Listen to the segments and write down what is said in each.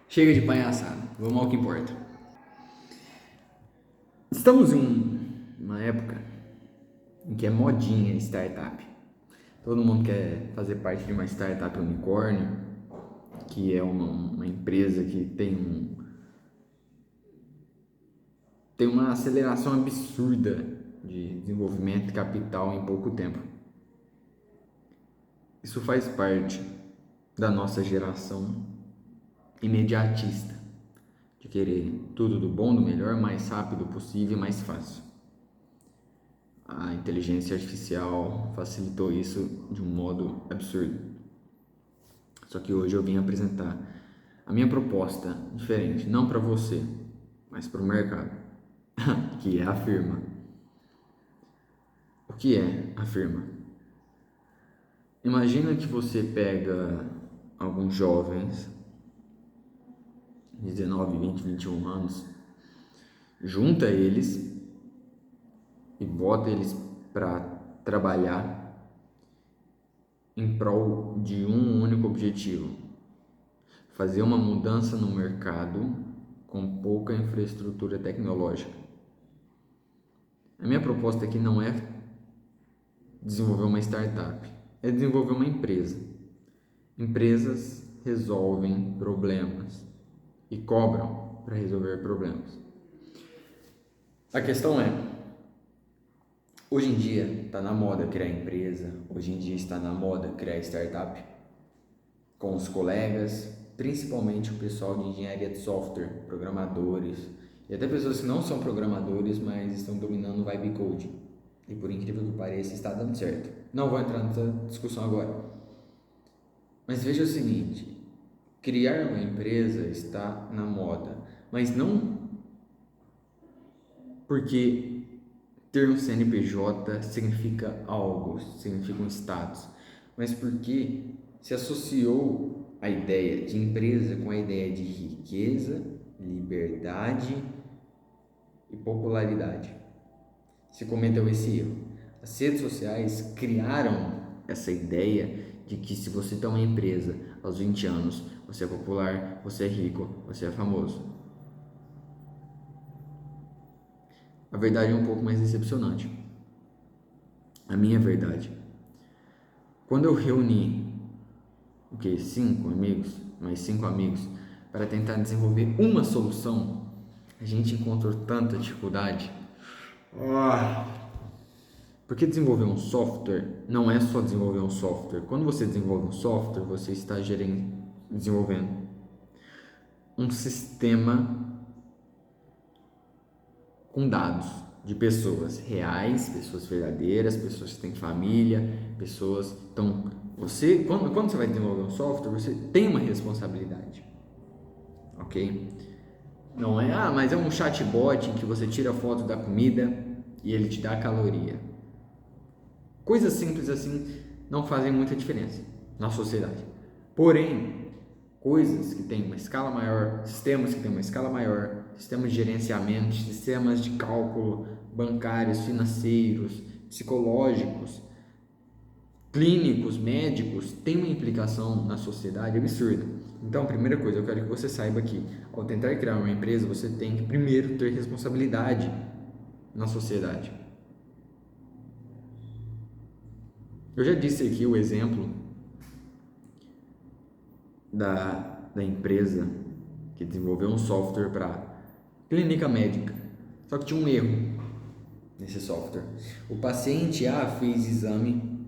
Chega de palhaçada, vamos ao que importa. Estamos em uma época em que é modinha startup. Todo mundo quer fazer parte de uma startup unicórnio, que é uma empresa que tem uma aceleração absurda de desenvolvimento de capital em pouco tempo. Isso faz parte da nossa geração imediatista, de querer tudo do bom, do melhor, mais rápido possível e mais fácil. A inteligência artificial facilitou isso de um modo absurdo. Só que hoje eu vim apresentar a minha proposta diferente, não para você, mas para o mercado, que é a firma. O que é a firma? Imagina que você pega alguns jovens de 19, 20, 21 anos, junta eles e bota eles para trabalhar em prol de um único objetivo: fazer uma mudança no mercado com pouca infraestrutura tecnológica. A minha proposta aqui não é desenvolver uma startup, é desenvolver uma empresa. Empresas resolvem problemas e cobram para resolver problemas. A questão é, hoje em dia está na moda criar empresa, hoje em dia está na moda criar startup com os colegas, principalmente o pessoal de engenharia de software, programadores e até pessoas que não são programadores, mas estão dominando o vibe coding. E por incrível que pareça, está dando certo. Não vou entrar nessa discussão agora. Mas veja o seguinte, criar uma empresa está na moda, mas não porque ter um CNPJ significa algo, significa um status, mas porque se associou a ideia de empresa com a ideia de riqueza, liberdade e popularidade. Se cometeu esse erro. As redes sociais criaram essa ideia de que se você tem uma empresa aos 20 anos, você é popular, você é rico, você é famoso. A verdade é um pouco mais decepcionante. A minha verdade. Quando eu reuni 5 amigos, mais 5 amigos, para tentar desenvolver uma solução, a gente encontrou tanta dificuldade. Porque desenvolver um software não é só desenvolver um software. Quando você desenvolve um software, você está desenvolvendo um sistema com dados de pessoas reais, pessoas verdadeiras, pessoas que têm família, pessoas... Então, quando você vai desenvolver um software, você tem uma responsabilidade, ok? Não é, mas é um chatbot em que você tira foto da comida e ele te dá a caloria. Coisas simples assim não fazem muita diferença na sociedade. Porém, coisas que têm uma escala maior, sistemas que têm uma escala maior, sistemas de gerenciamento, sistemas de cálculo bancários, financeiros, psicológicos, clínicos, médicos, têm uma implicação na sociedade absurda. Então, primeira coisa, eu quero que você saiba que ao tentar criar uma empresa, você tem que primeiro ter responsabilidade na sociedade. Eu já disse aqui o exemplo da empresa que desenvolveu um software para clínica médica, só que tinha um erro nesse software. O paciente A fez exame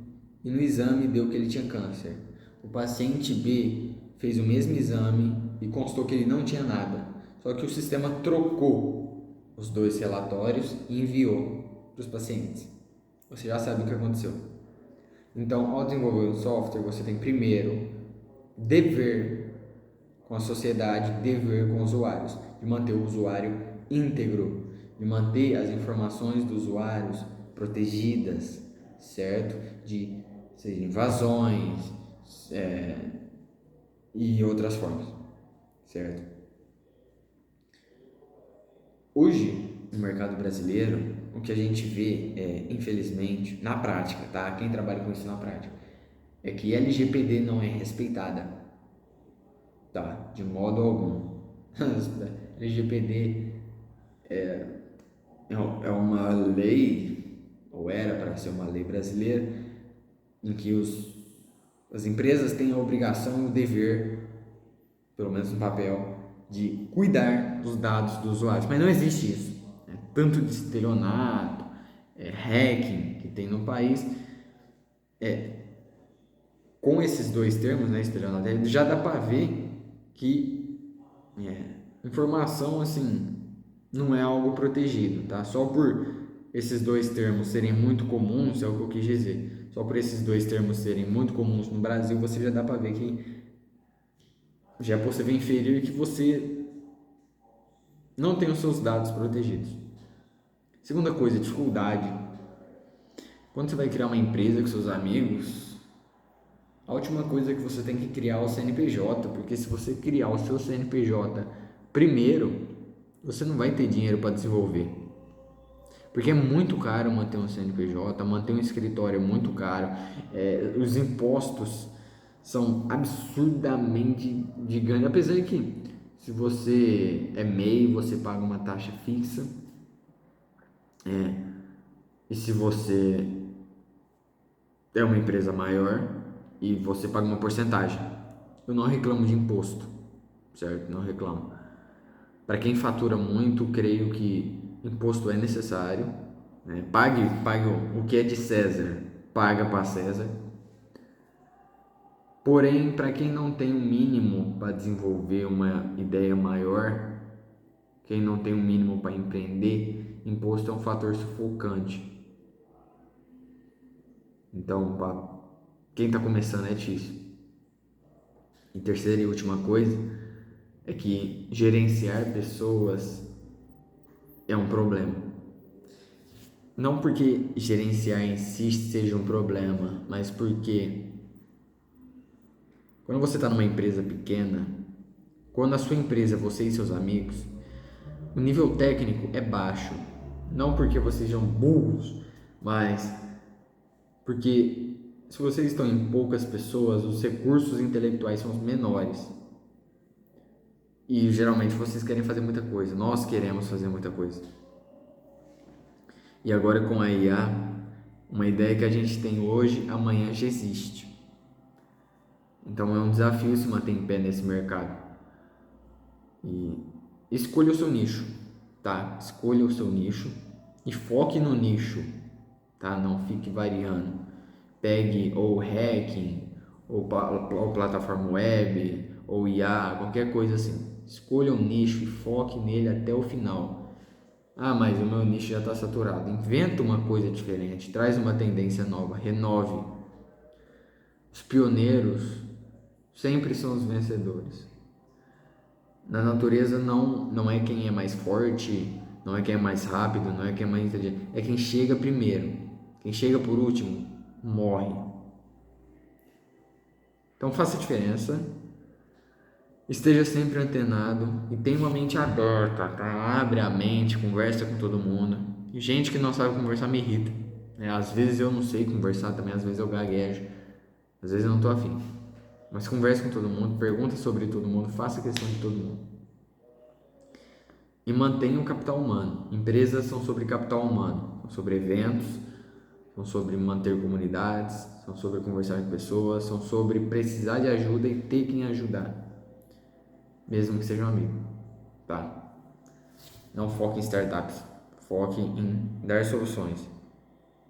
e no exame deu que ele tinha câncer. O paciente B fez o mesmo exame e constou que ele não tinha nada, só que o sistema trocou os dois relatórios e enviou para os pacientes. Você já sabe o que aconteceu. Então, ao desenvolver um software, você tem primeiro dever com a sociedade, dever com os usuários, de manter o usuário íntegro, de manter as informações dos usuários protegidas, certo? De seja invasões e outras formas, certo? Hoje, no mercado brasileiro, o que a gente vê é, infelizmente, na prática, tá? Quem trabalha com isso na prática, é que LGPD não é respeitada, tá? De modo algum. LGPD é uma lei, ou era para ser uma lei brasileira, em que as empresas têm a obrigação e o dever, pelo menos no papel, de cuidar dos dados dos usuários. Mas não existe isso. Tanto de estelionato, hacking que tem no país, com esses dois termos, né, estelionato, já dá para ver que informação assim não é algo protegido, tá? Só por esses dois termos serem muito comuns, é o que eu quis dizer. Só por esses dois termos serem muito comuns no Brasil, você já dá para ver que já é possível inferir que você não tem os seus dados protegidos. Segunda coisa, dificuldade. Quando você vai criar uma empresa com seus amigos, a última coisa que você tem que criar é o CNPJ, porque se você criar o seu CNPJ primeiro, você não vai ter dinheiro para desenvolver. Porque é muito caro manter um CNPJ, manter um escritório é muito caro, os impostos são absurdamente gigantes, apesar de que se você é MEI, você paga uma taxa fixa, e se você é uma empresa maior e você paga uma porcentagem. Eu não reclamo de imposto, certo? Não reclamo. Para quem fatura muito, creio que imposto é necessário, né? Pague o que é de César, paga para César. Porém, para quem não tem um mínimo para desenvolver uma ideia maior, quem não tem um mínimo para empreender, imposto é um fator sufocante. Então, para quem está começando é difícil. E terceira e última coisa é que gerenciar pessoas é um problema. Não porque gerenciar em si seja um problema, mas porque quando você está numa empresa pequena, quando a sua empresa é você e seus amigos, o nível técnico é baixo. Não porque vocês sejam burros, mas porque se vocês estão em poucas pessoas, os recursos intelectuais são menores. E geralmente vocês querem fazer muita coisa, nós queremos fazer muita coisa. E agora com a IA, uma ideia que a gente tem hoje, amanhã já existe. Então é um desafio se manter em pé nesse mercado. E escolha o seu nicho, tá? Escolha o seu nicho e foque no nicho, tá? Não fique variando. Pegue ou hacking, ou plataforma web, ou IA, qualquer coisa assim. Escolha um nicho e foque nele até o final. Ah, mas o meu nicho já está saturado. Inventa uma coisa diferente, traz uma tendência nova, renove. Os pioneiros sempre são os vencedores. Na natureza não é quem é mais forte, não é quem é mais rápido, não é quem é mais inteligente, é quem chega primeiro. Quem chega por último morre. Então faça a diferença, esteja sempre antenado e tenha uma mente aberta, tá? Abre a mente, conversa com todo mundo. E gente que não sabe conversar me irrita, né? Às vezes eu não sei conversar também, às vezes eu gaguejo, às vezes eu não tô afim. Mas converse com todo mundo, pergunta sobre todo mundo, faça questão de todo mundo. E mantenha o capital humano. Empresas são sobre capital humano, são sobre eventos, são sobre manter comunidades, são sobre conversar com pessoas, são sobre precisar de ajuda e ter quem ajudar, mesmo que seja um amigo, tá? Não foque em startups, foque em dar soluções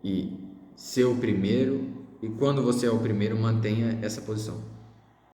e ser o primeiro, e quando você é o primeiro, mantenha essa posição.